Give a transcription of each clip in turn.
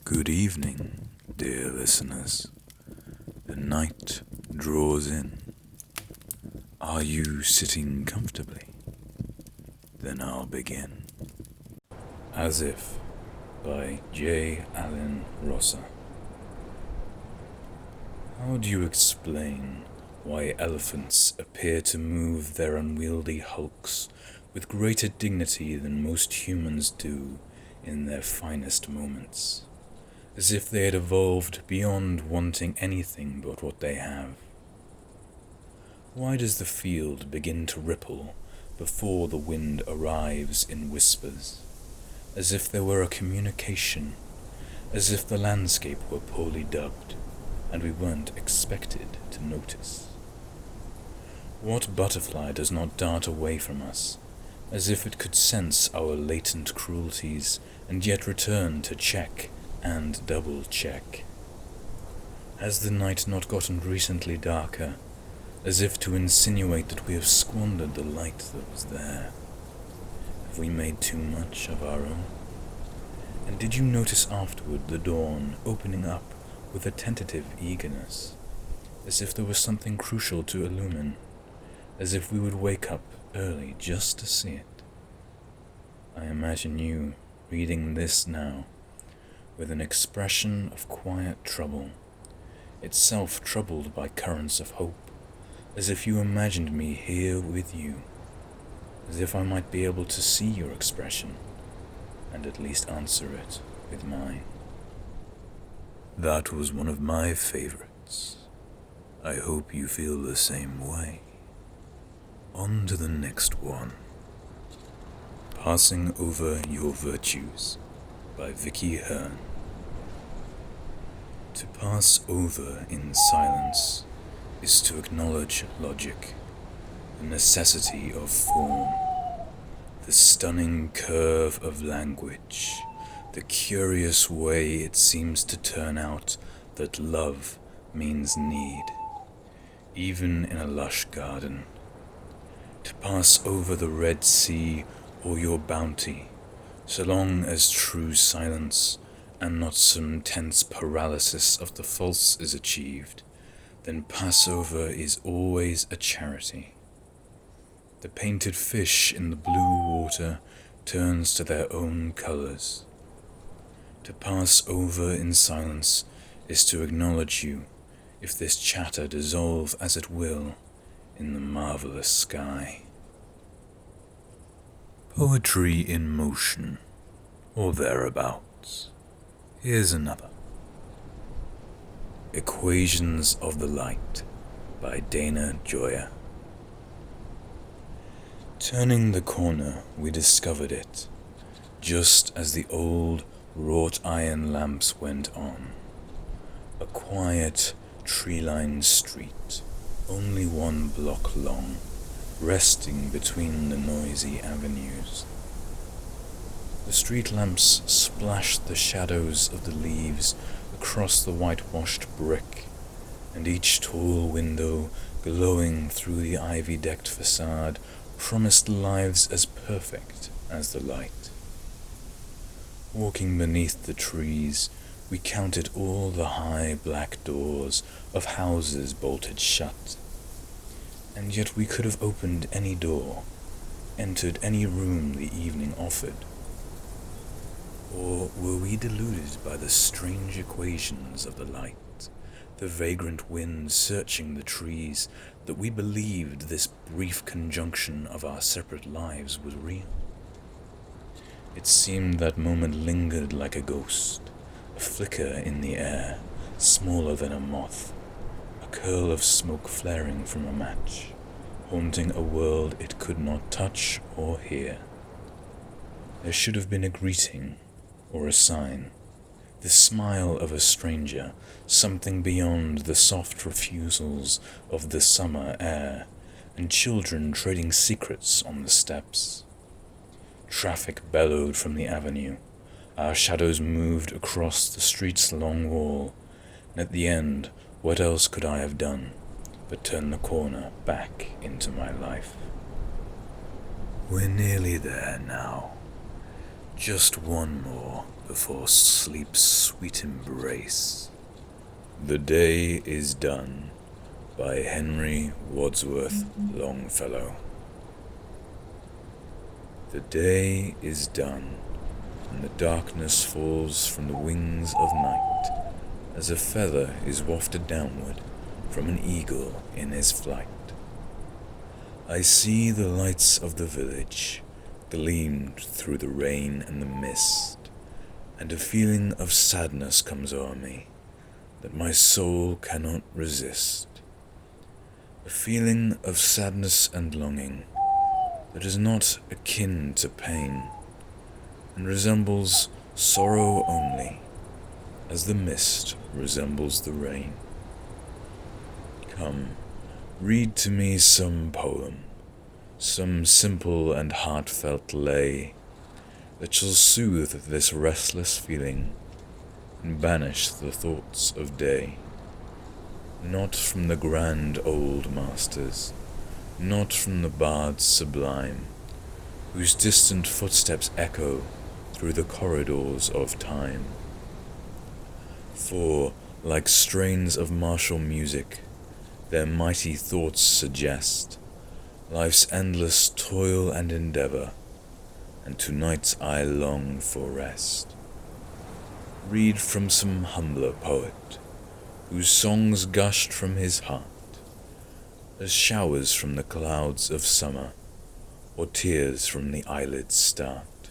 Good evening, dear listeners. The night draws in. Are you sitting comfortably? Then I'll begin. As If by J. Allen Rosser. How do you explain why elephants appear to move their unwieldy hulks with greater dignity than most humans do in their finest moments, as if they had evolved beyond wanting anything but what they have? Why does the field begin to ripple before the wind arrives in whispers, as if there were a communication, as if the landscape were poorly dubbed, and we weren't expected to notice? What butterfly does not dart away from us, as if it could sense our latent cruelties, and yet return to check and double-check? Has the night not gotten recently darker, as if to insinuate that we have squandered the light that was there? Have we made too much of our own? And did you notice afterward the dawn opening up with a tentative eagerness, as if there was something crucial to illumine, as if we would wake up early just to see it? I imagine you reading this now with an expression of quiet trouble, itself troubled by currents of hope, as if you imagined me here with you, as if I might be able to see your expression and at least answer it with mine. That was one of my favorites. I hope you feel the same way. On to the next one. Passing Over Your Virtues by Vicky Hearn. To pass over in silence is to acknowledge logic, the necessity of form, the stunning curve of language, the curious way it seems to turn out that love means need, even in a lush garden. To pass over the Red Sea or your bounty, so long as true silence and not some tense paralysis of the false is achieved, then Passover is always a charity. The painted fish in the blue water turns to their own colors. To pass over in silence is to acknowledge you, if this chatter dissolve as it will in the marvelous sky. Poetry in motion, or thereabouts. Here's another. Equations of the Light by Dana Joya. Turning the corner, we discovered it, just as the old wrought iron lamps went on. A quiet, tree-lined street, only 1 block long, resting between the noisy avenues. The street lamps splashed the shadows of the leaves across the whitewashed brick, and each tall window, glowing through the ivy-decked facade, promised lives as perfect as the light. Walking beneath the trees, we counted all the high black doors of houses bolted shut, and yet we could have opened any door, entered any room the evening offered. Or were we deluded by the strange equations of the light, the vagrant wind searching the trees, that we believed this brief conjunction of our separate lives was real? It seemed that moment lingered like a ghost, a flicker in the air, smaller than a moth, a curl of smoke flaring from a match, haunting a world it could not touch or hear. There should have been a greeting, or a sign, the smile of a stranger, something beyond the soft refusals of the summer air, and children trading secrets on the steps. Traffic bellowed from the avenue, our shadows moved across the street's long wall, and at the end, what else could I have done but turn the corner back into my life? We're nearly there now. Just one more before sleep swoops sweet embrace. The Day is Done by Henry Wadsworth Longfellow. The day is done, and the darkness falls from the wings of night, as a feather is wafted downward from an eagle in his flight. I see the lights of the village gleamed through the rain and the mist, and a feeling of sadness comes o'er me that my soul cannot resist. A feeling of sadness and longing that is not akin to pain, and resembles sorrow only, as the mist resembles the rain. Come, read to me some poem, some simple and heartfelt lay, that shall soothe this restless feeling and banish the thoughts of day. Not from the grand old masters, not from the bards sublime, whose distant footsteps echo through the corridors of time. For, like strains of martial music, their mighty thoughts suggest life's endless toil and endeavor, and tonight I long for rest. Read from some humbler poet, whose songs gushed from his heart, as showers from the clouds of summer, or tears from the eyelids start,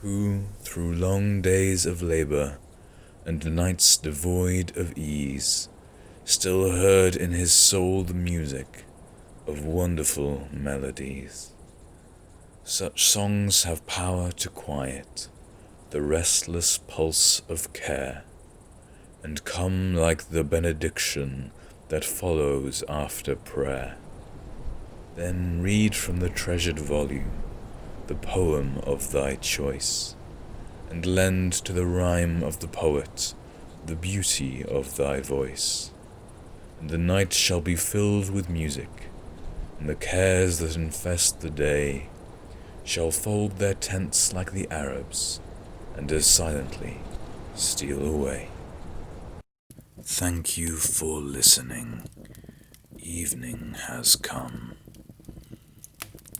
who, through long days of labor and nights devoid of ease, still heard in his soul the music of wonderful melodies. Such songs have power to quiet the restless pulse of care, and come like the benediction that follows after prayer. Then read from the treasured volume the poem of thy choice, and lend to the rhyme of the poet the beauty of thy voice. And the night shall be filled with music, and the cares that infest the day shall fold their tents like the Arabs, and as silently steal away. Thank you for listening. Evening has come.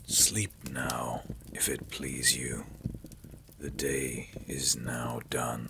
Sleep now, if it please you. The day is now done.